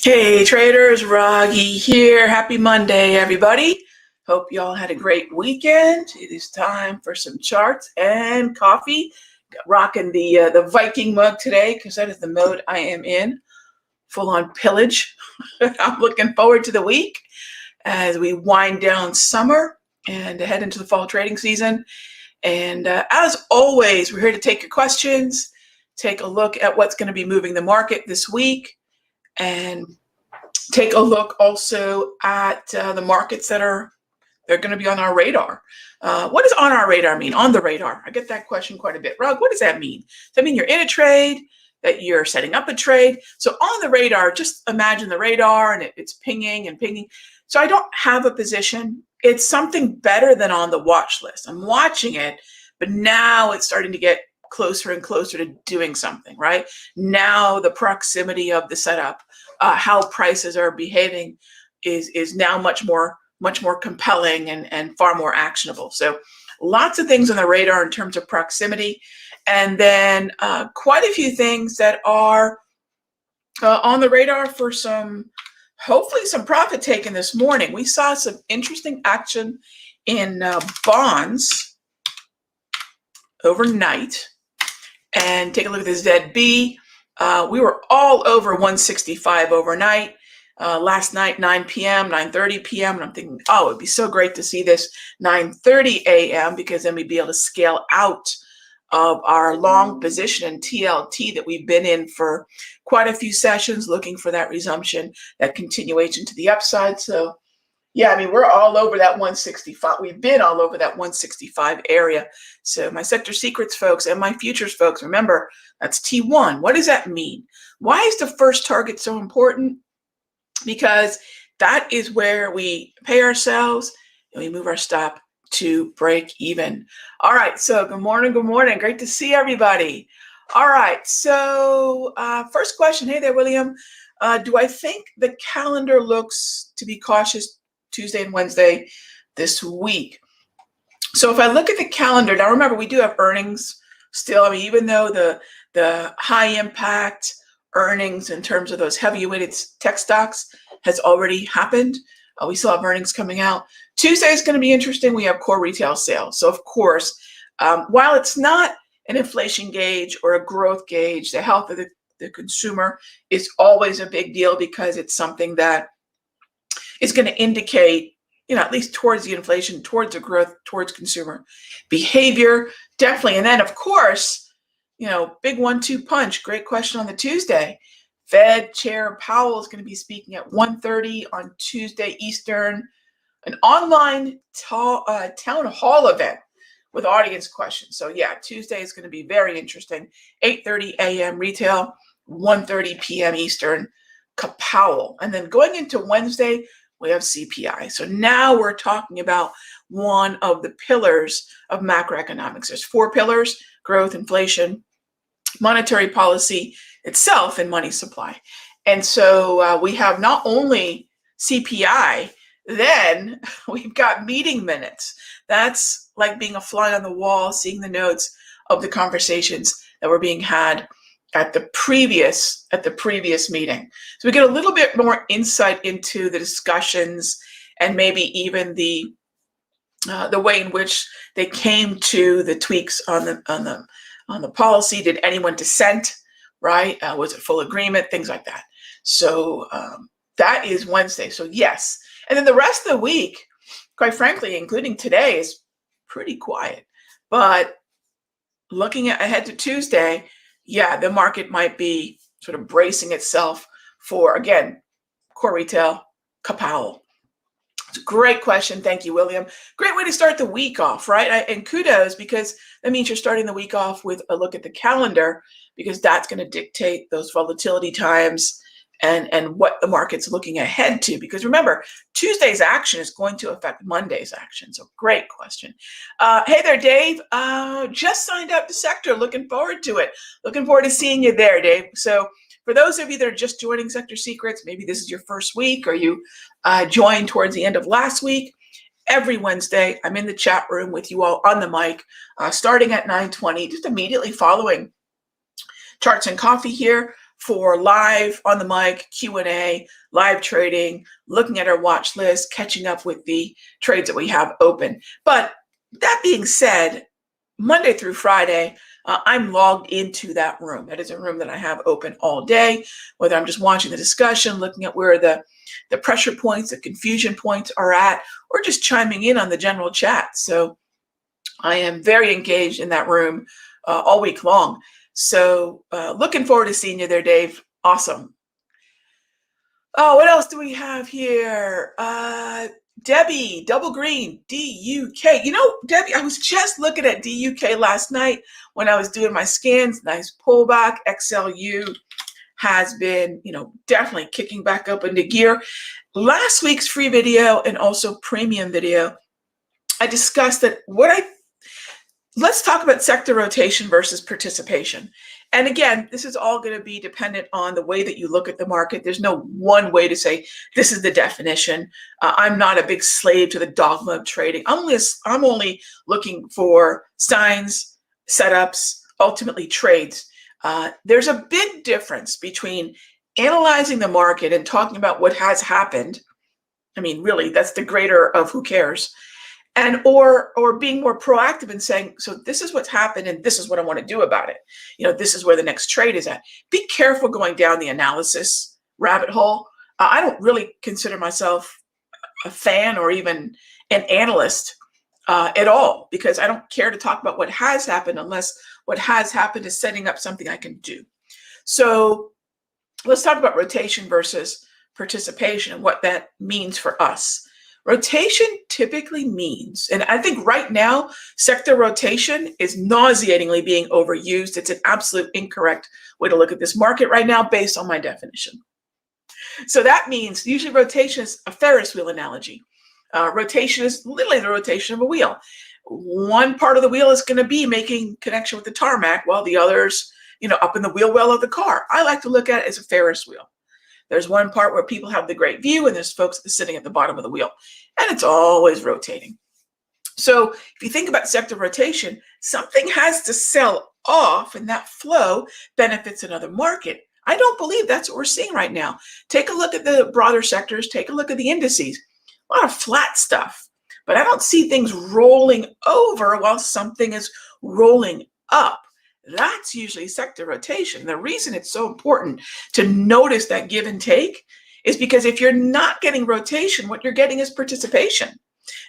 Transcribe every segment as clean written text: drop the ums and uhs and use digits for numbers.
Hey traders, Raghee here. Happy Monday, everybody. Hope you all had a great weekend. It is time for some charts and coffee. Rocking the Viking mug today because that is the mode I am in. Full on pillage. I'm looking forward to the week as we wind down summer and head into the fall trading season. And as always, we're here to take your questions, take a look at what's going to be moving the market this week, and take a look also at the markets they're going to be on our radar. What does on our radar mean? On the radar. I get that question quite a bit. Rug, what does that mean? Does that mean you're in a trade, that you're setting up a trade? So on the radar, just imagine the radar and it's pinging and pinging. So I don't have a position. It's something better than on the watch list. I'm watching it, but now it's starting to get closer and closer to doing something, right? Now the proximity of the setup, how prices are behaving is now much more compelling and far more actionable. So lots of things on the radar in terms of proximity, and then quite a few things that are on the radar for hopefully some profit taken this morning. We saw some interesting action in bonds overnight. And take a look at the ZB. We were all over 165 overnight. Last night, 9 p.m., 9:30 p.m. And I'm thinking, oh, it'd be so great to see this 9:30 a.m. because then we'd be able to scale out of our long position in TLT that we've been in for quite a few sessions, looking for that resumption, that continuation to the upside. So yeah, I mean, we're all over that 165. We've been all over that 165 area. So my sector secrets folks and my futures folks, remember, that's T1. What does that mean? Why is the first target so important? Because that is where we pay ourselves and we move our stop to break even. All right, so good morning, good morning. Great to see everybody. All right, so first question. Hey there, William. Do I think the calendar looks to be cautious Tuesday and Wednesday this week? So if I look at the calendar, now remember, we do have earnings still. I mean, even though the high impact earnings in terms of those heavy weighted tech stocks has already happened, we still have earnings coming out. Tuesday is going to be interesting. We have core retail sales. So of course, while it's not an inflation gauge or a growth gauge, the health of the consumer is always a big deal because it's something that is going to indicate, at least towards the inflation, towards the growth, towards consumer behavior, definitely. And then, of course, big 1-2 punch. Great question on the Tuesday. Fed Chair Powell is going to be speaking at 1:30 on Tuesday Eastern, an online town hall event with audience questions. So yeah, Tuesday is going to be very interesting. 8:30 a.m. retail, 1:30 p.m. Eastern, Powell. And then going into Wednesday, we have CPI. So now we're talking about one of the pillars of macroeconomics. There's 4 pillars: growth, inflation, monetary policy itself, and money supply. And so we have not only CPI, then we've got meeting minutes. That's like being a fly on the wall, seeing the notes of the conversations that were being had at the previous meeting. So we get a little bit more insight into the discussions and maybe even the way in which they came to the tweaks on the policy. Did anyone dissent? Right? Was it full agreement? Things like that. So that is Wednesday. So yes, and then the rest of the week, quite frankly, including today, is pretty quiet. But looking ahead to Tuesday, yeah, the market might be sort of bracing itself for, again, core retail, Powell. It's a great question. Thank you, William. Great way to start the week off, right? And kudos, because that means you're starting the week off with a look at the calendar, because that's going to dictate those volatility times and what the market's looking ahead to. Because remember, Tuesday's action is going to affect Monday's action. So great question. Hey there, Dave. Just signed up to Sector. Looking forward to it. Looking forward to seeing you there, Dave. So for those of you that are just joining Sector Secrets, maybe this is your first week or you joined towards the end of last week, every Wednesday, I'm in the chat room with you all on the mic, starting at 9:20, just immediately following Charts and Coffee here. for live on the mic, Q&A, live trading, looking at our watch list, catching up with the trades that we have open. But that being said, Monday through Friday, I'm logged into that room. That is a room that I have open all day, whether I'm just watching the discussion, looking at where the pressure points, the confusion points are at, or just chiming in on the general chat. So I am very engaged in that room all week long. So looking forward to seeing you there, Dave. Awesome. Oh, what else do we have here? Debbie, double green, DUK. You know, Debbie, I was just looking at DUK last night when I was doing my scans. Nice pullback. XLU has been, definitely kicking back up into gear. Last week's free video and also premium video, I discussed that let's talk about sector rotation versus participation. And again, this is all going to be dependent on the way that you look at the market. There's no one way to say this is the definition. I'm not a big slave to the dogma of trading. I'm only looking for signs, setups, ultimately trades. There's a big difference between analyzing the market and talking about what has happened. I mean, really, that's the greater of who cares. And or being more proactive and saying, so this is what's happened and this is what I want to do about it. This is where the next trade is at. Be careful going down the analysis rabbit hole. I don't really consider myself a fan or even an analyst at all, because I don't care to talk about what has happened unless what has happened is setting up something I can do. So let's talk about rotation versus participation and what that means for us. Rotation typically means, and I think right now, sector rotation is nauseatingly being overused. It's an absolute incorrect way to look at this market right now based on my definition. So that means usually rotation is a Ferris wheel analogy. Rotation is literally the rotation of a wheel. One part of the wheel is going to be making connection with the tarmac while the other's, up in the wheel well of the car. I like to look at it as a Ferris wheel. There's one part where people have the great view and there's folks that are sitting at the bottom of the wheel, and it's always rotating. So if you think about sector rotation, something has to sell off and that flow benefits another market. I don't believe that's what we're seeing right now. Take a look at the broader sectors, take a look at the indices, a lot of flat stuff, but I don't see things rolling over while something is rolling up. That's usually sector rotation. The reason it's so important to notice that give and take is because if you're not getting rotation, what you're getting is participation.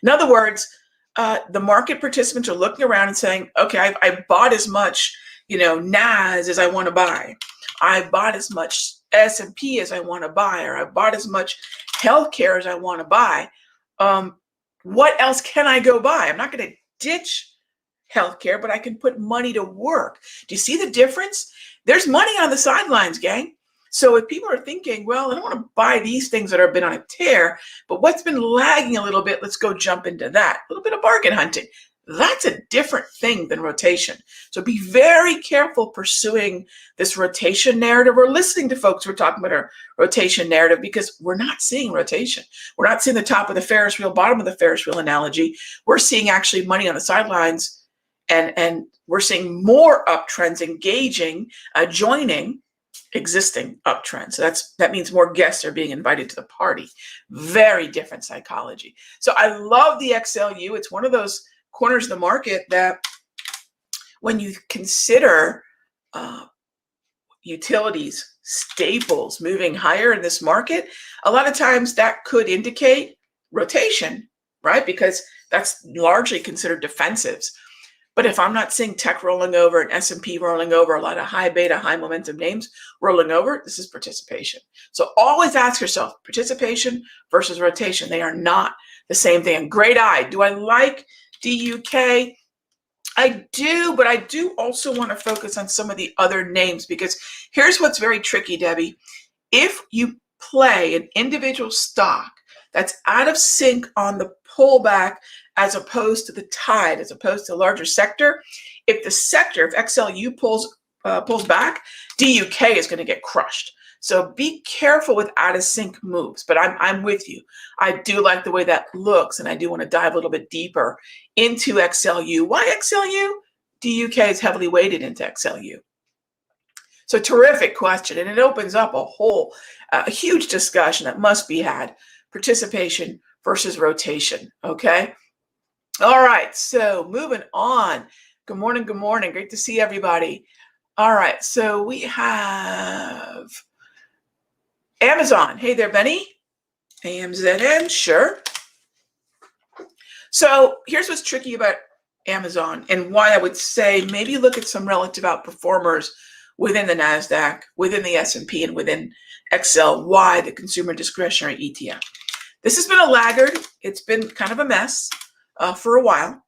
In other words, the market participants are looking around and saying, okay, I bought as much, NAS as I want to buy. I bought as much S&P as I want to buy, or I bought as much healthcare as I want to buy. What else can I go buy? I'm not going to ditch healthcare, but I can put money to work. Do you see the difference? There's money on the sidelines, gang. So if people are thinking, well, I don't want to buy these things that have been on a tear, but what's been lagging a little bit, let's go jump into that. A little bit of bargain hunting. That's a different thing than rotation. So be very careful pursuing this rotation narrative or listening to folks who are talking about a rotation narrative, because we're not seeing rotation. We're not seeing the top of the Ferris wheel, bottom of the Ferris wheel analogy. We're seeing actually money on the sidelines, and we're seeing more uptrends engaging, joining existing uptrends. So that means more guests are being invited to the party. Very different psychology. So I love the XLU. It's one of those corners of the market that when you consider utilities, staples moving higher in this market, a lot of times that could indicate rotation, right? Because that's largely considered defensives. But if I'm not seeing tech rolling over and S&P rolling over, a lot of high beta, high momentum names rolling over, this is participation. So always ask yourself, participation versus rotation. They are not the same thing. And great eye. Do I like DUK? I do, but I do also want to focus on some of the other names, because here's what's very tricky, Debbie. If you play an individual stock that's out of sync on the pullback as opposed to the tide, as opposed to a larger sector, if XLU pulls back, DUK is going to get crushed. So be careful with out of sync moves, but I'm with you. I do like the way that looks, and I do want to dive a little bit deeper into XLU. Why XLU? DUK is heavily weighted into XLU. So terrific question, and it opens up a huge discussion that must be had: participation versus rotation. Okay. All right. So moving on. Good morning. Good morning. Great to see everybody. All right. So we have Amazon. Hey there, Benny. AMZN. Sure. So here's what's tricky about Amazon and why I would say maybe look at some relative outperformers within the NASDAQ, within the S&P, and within XLY, the consumer discretionary ETF. This has been a laggard. It's been kind of a mess for a while.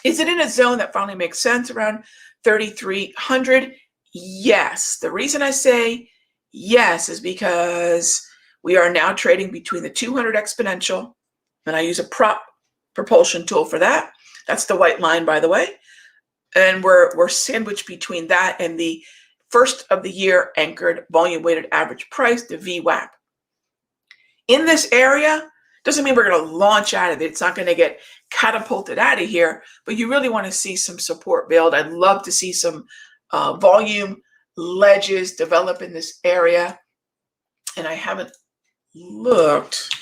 Is it in a zone that finally makes sense around 3,300? Yes. The reason I say yes is because we are now trading between the 200 exponential, and I use a prop propulsion tool for that. That's the white line, by the way. And we're sandwiched between that and the first of the year anchored volume weighted average price, the VWAP. In this area, doesn't mean we're going to launch out of it. It's not going to get catapulted out of here, but you really want to see some support build. I'd love to see some volume ledges develop in this area. And I haven't looked.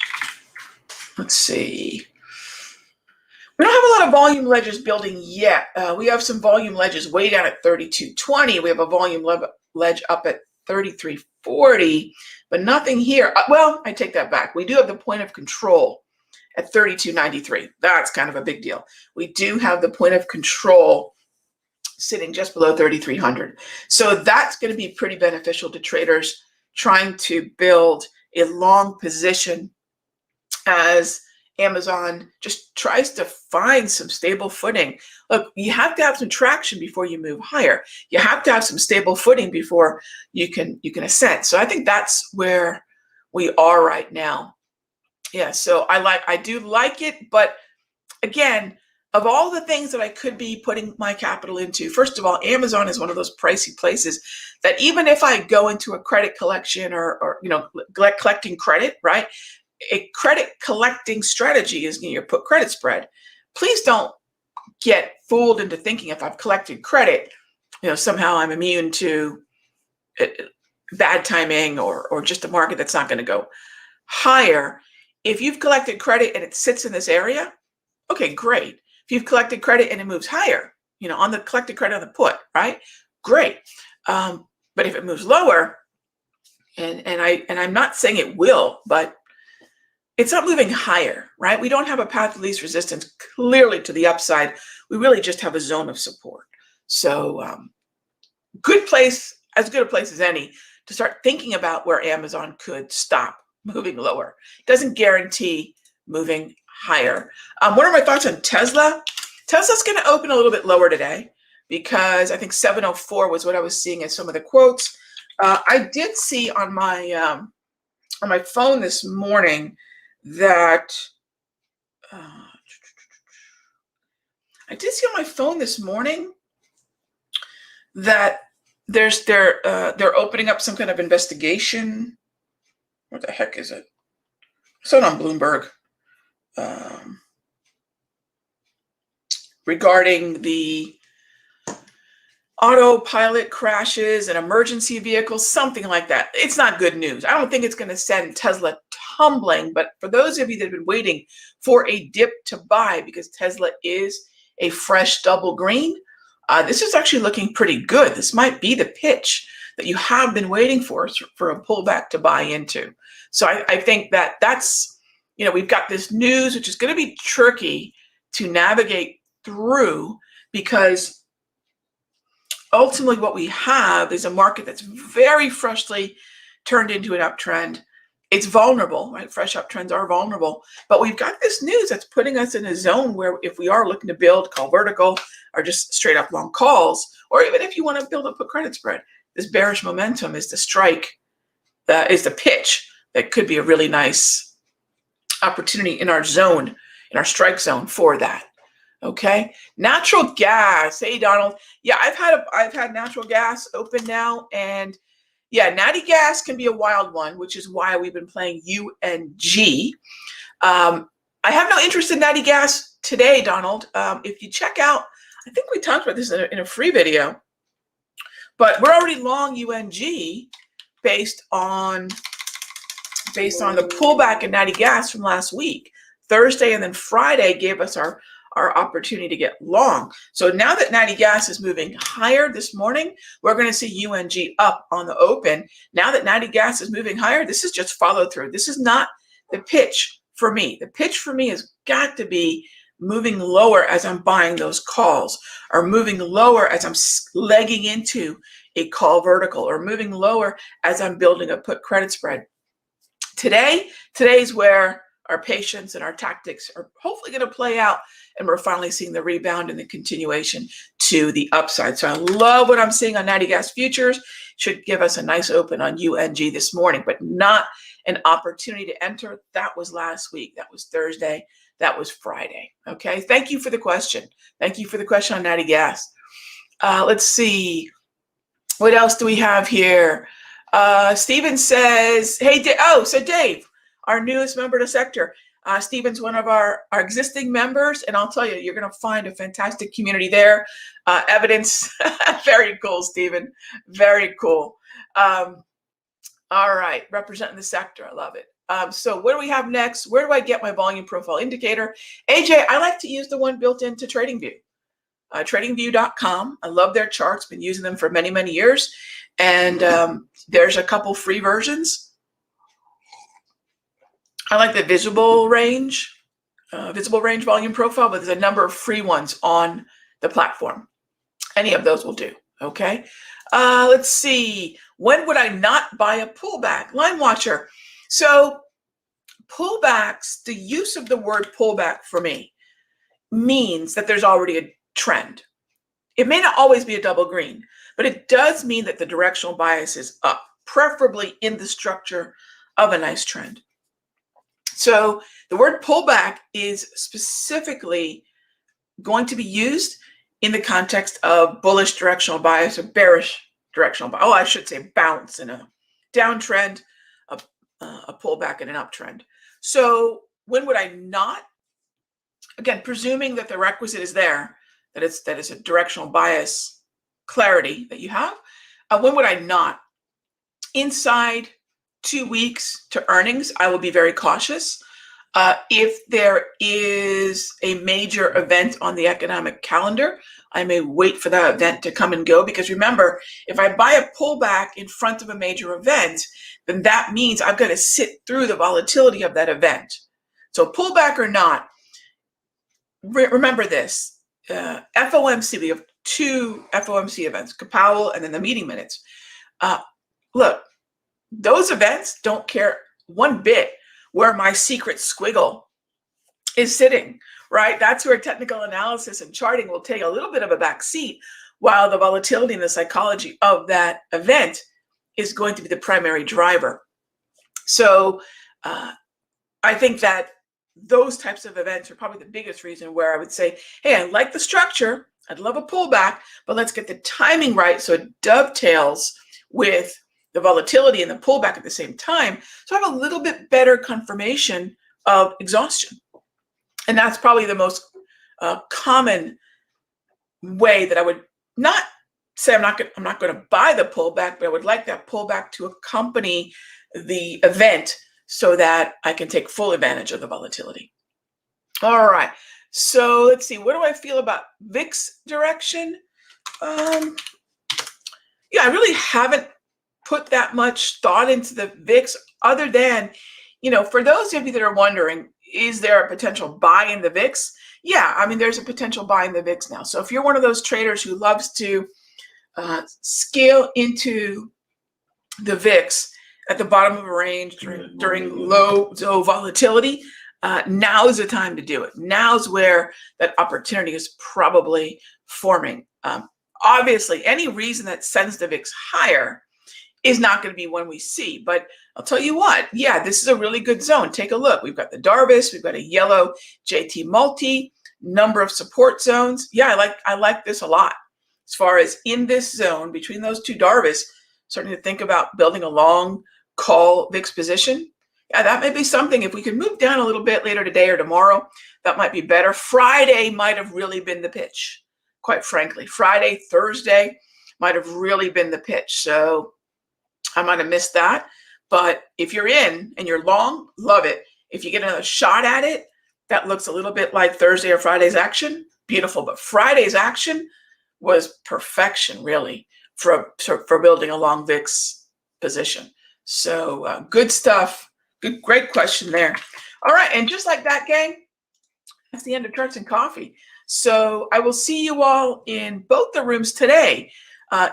Let's see. We don't have a lot of volume ledges building yet. We have some volume ledges way down at 32.20. We have a volume ledge up at 33.40, but nothing here. Well, I take that back. We do have the point of control at 32.93. That's kind of a big deal. We do have the point of control sitting just below 3,300. So that's going to be pretty beneficial to traders trying to build a long position as Amazon just tries to find some stable footing. Look, you have to have some traction before you move higher. You have to have some stable footing before you can ascend. So I think that's where we are right now. Yeah, so I do like it, but again, of all the things that I could be putting my capital into, first of all, Amazon is one of those pricey places that even if I go into a credit collection or collecting credit, right? A credit collecting strategy is you put credit spread. Please don't get fooled into thinking if I've collected credit, somehow I'm immune to bad timing or just a market that's not going to go higher. If you've collected credit and it sits in this area, okay, great. If you've collected credit and it moves higher, on the collected credit on the put, right? Great. But if it moves lower, and I'm not saying it will, but it's not moving higher, right? We don't have a path of least resistance clearly to the upside. We really just have a zone of support. So good place, as good a place as any to start thinking about where Amazon could stop moving lower. Doesn't guarantee moving higher. What are my thoughts on Tesla? Tesla's going to open a little bit lower today because I think 704 was what I was seeing as some of the quotes. I did see on my phone this morning that they're opening up some kind of investigation. What the heck is it? So on Bloomberg regarding the autopilot crashes and emergency vehicles, something like that. It's not good news. I don't think it's going to send Tesla tumbling, but for those of you that have been waiting for a dip to buy because Tesla is a fresh double green, this is actually looking pretty good. This might be the pitch that you have been waiting for a pullback to buy into. So I think that's, we've got this news, which is going to be tricky to navigate through because ultimately what we have is a market that's very freshly turned into an uptrend. It's vulnerable, right? Fresh uptrends are vulnerable, but we've got this news that's putting us in a zone where if we are looking to build, call vertical, or just straight up long calls, or even if you want to build a put credit spread, this bearish momentum is the strike, is the pitch that could be a really nice opportunity in our zone, in our strike zone for that. Okay, natural gas. Hey, Donald. Yeah, I've had natural gas open now, and yeah, natty gas can be a wild one, which is why we've been playing UNG. I have no interest in natty gas today, Donald. If you check out, I think we talked about this in a free video, But we're already long UNG based on the pullback in natty gas from last week. Thursday and then Friday gave us our opportunity to get long. So now that natty gas is moving higher this morning, we're going to see UNG up on the open. Now that natty gas is moving higher, this is just follow through. This is not the pitch for me. The pitch for me has got to be moving lower as I'm buying those calls, or moving lower as I'm legging into a call vertical, or moving lower as I'm building a put credit spread. Today's where our patience and our tactics are hopefully going to play out, and we're finally seeing the rebound and the continuation to the upside. So I love what I'm seeing on natty gas futures. Should give us a nice open on UNG this morning, but not an opportunity to enter. That was last week. That was Thursday. That was Friday. Okay. Thank you for the question. Thank you for the question on natty gas. Let's see. What else do we have here? Steven says, hey, so Dave, our newest member to sector. Steven's one of our existing members, and I'll tell you, you're going to find a fantastic community there. Evidence, very cool, Steven, very cool. All right, representing the sector, I love it. So what do we have next? Where do I get my volume profile indicator? AJ, I like to use the one built into TradingView. TradingView.com. I love their charts, been using them for many, many years. And there's a couple free versions. I like the visible range volume profile, but there's a number of free ones on the platform. Any of those will do, okay? Let's see. When would I not buy a pullback? Line Watcher. So pullbacks, the use of the word pullback for me means that there's already a trend. It may not always be a double green, but it does mean that the directional bias is up, preferably in the structure of a nice trend. So the word pullback is specifically going to be used in the context of bullish directional bias or bearish directional bias. Oh, I should say bounce in a downtrend, a pullback in an uptrend. So when would I not? Again, presuming that the requisite is there, that it's a directional bias clarity that you have. When would I not? Inside 2 weeks to earnings, I will be very cautious. If there is a major event on the economic calendar, I may wait for that event to come and go, because remember, if I buy a pullback in front of a major event, then that means I've got to sit through the volatility of that event. So pullback or not, remember this, FOMC, we have 2 FOMC events, Powell and then the meeting minutes. Look, those events don't care one bit where my secret squiggle is sitting, right? That's where technical analysis and charting will take a little bit of a back seat, while the volatility and the psychology of that event is going to be the primary driver. So I think that those types of events are probably the biggest reason where I would say, hey, I like the structure, I'd love a pullback, but let's get the timing right so it dovetails with the volatility and the pullback at the same time. So I have a little bit better confirmation of exhaustion. And that's probably the most common way that I would not say I'm not going to buy the pullback, but I would like that pullback to accompany the event so that I can take full advantage of the volatility. All right. So let's see. What do I feel about VIX direction? Yeah, I really haven't put that much thought into the VIX, other than, for those of you that are wondering, is there a potential buy in the VIX? Yeah, I mean, there's a potential buy in the VIX now. So if you're one of those traders who loves to scale into the VIX at the bottom of a range during low volatility, now is the time to do it. Now's where that opportunity is probably forming. Obviously, any reason that sends the VIX higher is not going to be one we see. But I'll tell you what, yeah, this is a really good zone. Take a look. We've got the Darvis, we've got a yellow JT multi, number of support zones. Yeah, I like this a lot. As far as in this zone, between those 2 Darvis, starting to think about building a long call VIX position. Yeah, that may be something. If we could move down a little bit later today or tomorrow, that might be better. Friday might have really been the pitch, quite frankly. Friday, Thursday might have really been the pitch. So I might have missed that. But if you're in and you're long, love it. If you get another shot at it, that looks a little bit like Thursday or Friday's action, beautiful. But Friday's action was perfection, really, for building a long VIX position. So good stuff. Good, great question there. All right, and just like that, gang, that's the end of Charts and Coffee. So I will see you all in both the rooms today.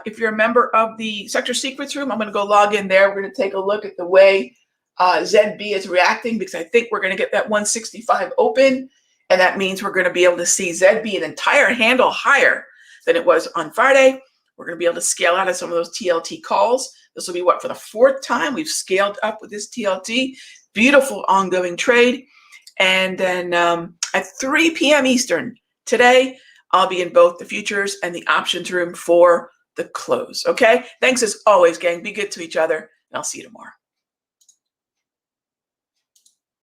If you're a member of the Sector Secrets room, I'm going to go log in there. We're going to take a look at the way ZB is reacting, because I think we're going to get that 165 open, and that means we're going to be able to see ZB an entire handle higher than it was on Friday. We're going to be able to scale out of some of those TLT calls. This will be what, for the fourth time we've scaled up with this TLT. Beautiful ongoing trade. And then at 3 p.m. Eastern today, I'll be in both the futures and the options room for the close. Okay? Thanks as always, gang. Be good to each other, and I'll see you tomorrow.